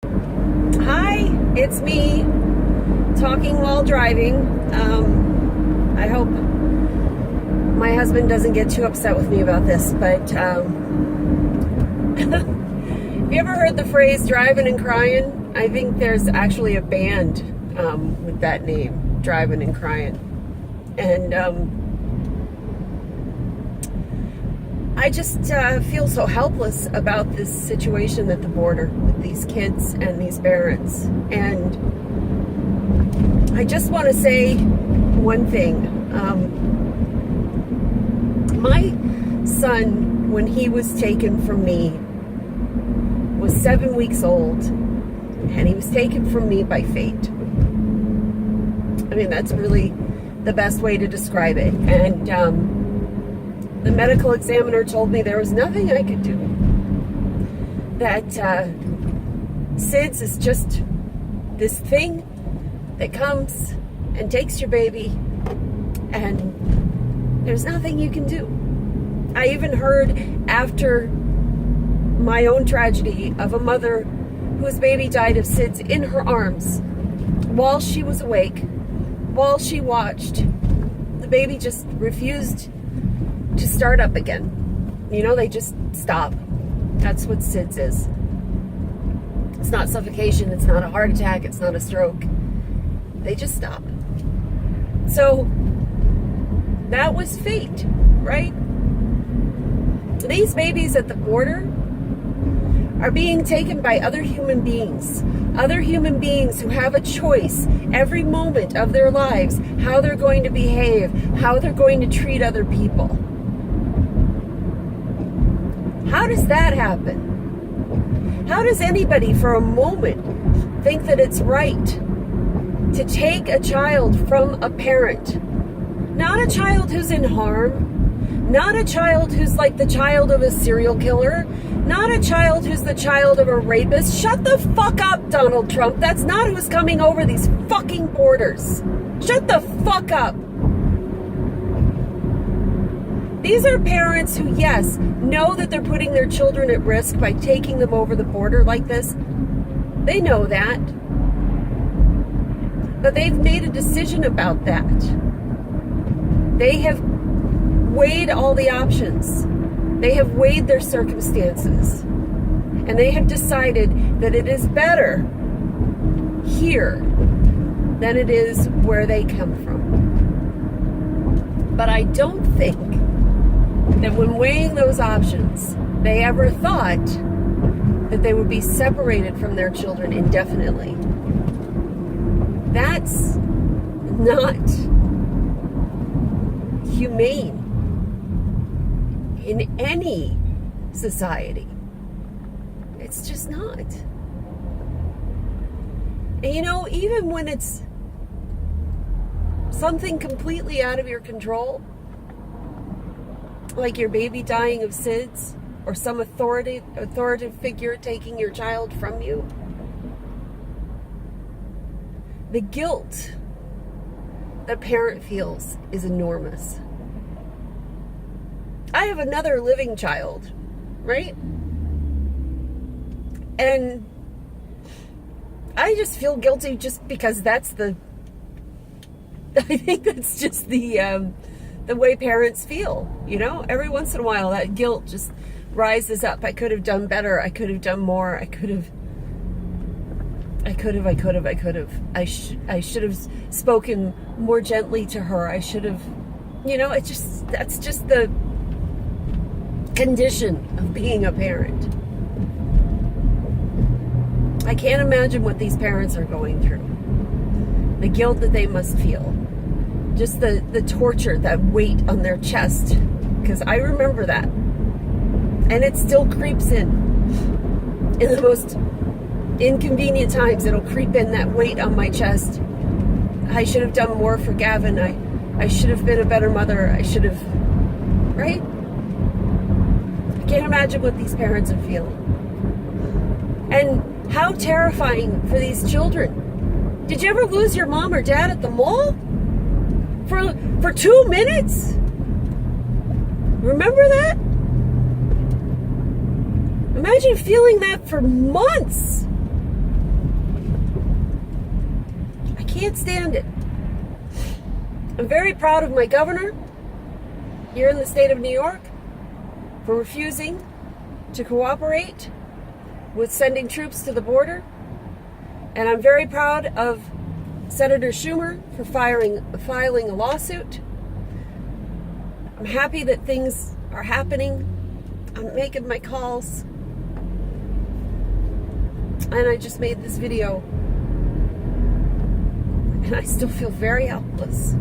Hi, it's me talking while driving. I hope my husband doesn't get too upset with me about this, but have you ever heard the phrase driving and crying? I think there's actually a band with that name, Driving and Crying. And I just feel so helpless about this situation at the border with these kids and these parents. And I just want to say one thing. My son, when he was taken from me, was 7 weeks old, and he was taken from me by fate. I mean, that's really the best way to describe it. And the medical examiner told me there was nothing I could do. That SIDS is just this thing that comes and takes your baby, and there's nothing you can do. I even heard after my own tragedy of a mother whose baby died of SIDS in her arms while she was awake, while she watched. The baby just refused to start up again. You know, they just stop. That's what SIDS is. It's not suffocation, it's not a heart attack, it's not a stroke. They just stop. So that was fate, right? These babies at the border are being taken by other human beings who have a choice every moment of their lives, how they're going to behave, how they're going to treat other people. How does that happen? How does anybody for a moment think that it's right to take a child from a parent? Not a child who's in harm, not a child who's like the child of a serial killer, not a child who's the child of a rapist. Shut the fuck up, Donald Trump. That's not who's coming over these fucking borders. Shut the fuck up. These are parents who, yes, know that they're putting their children at risk by taking them over the border like this. They know that. But they've made a decision about that. They have weighed all the options. They have weighed their circumstances. And they have decided that it is better here than it is where they come from. But I don't think that when weighing those options, they ever thought that they would be separated from their children indefinitely. That's not humane in any society. It's just not. And you know, even when it's something completely out of your control, like your baby dying of SIDS, or some authoritative figure taking your child from you, the guilt the parent feels is enormous. I have another living child, right? And I just feel guilty just because I think that's just the way parents feel, you know? Every once in a while, that guilt just rises up. I could have done better. I could have done more. I should have spoken more gently to her. I should have, you know, that's just the condition of being a parent. I can't imagine what these parents are going through. The guilt that they must feel. Just the torture, that weight on their chest. Because I remember that. And it still creeps in. In the most inconvenient times, it'll creep in, that weight on my chest. I should have done more for Gavin. I should have been a better mother. I should have, right? I can't imagine what these parents are feeling. And how terrifying for these children. Did you ever lose your mom or dad at the mall? For 2 minutes? Remember that? Imagine feeling that for months. can't stand it. I'm very proud of my governor here in the state of New York for refusing to cooperate with sending troops to the border. And I'm very proud of Senator Schumer for filing a lawsuit. I'm happy that things are happening. I'm making my calls. And I just made this video. And I still feel very helpless.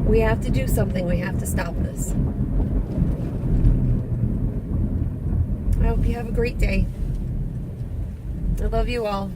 We have to do something. We have to stop this. I hope you have a great day. I love you all.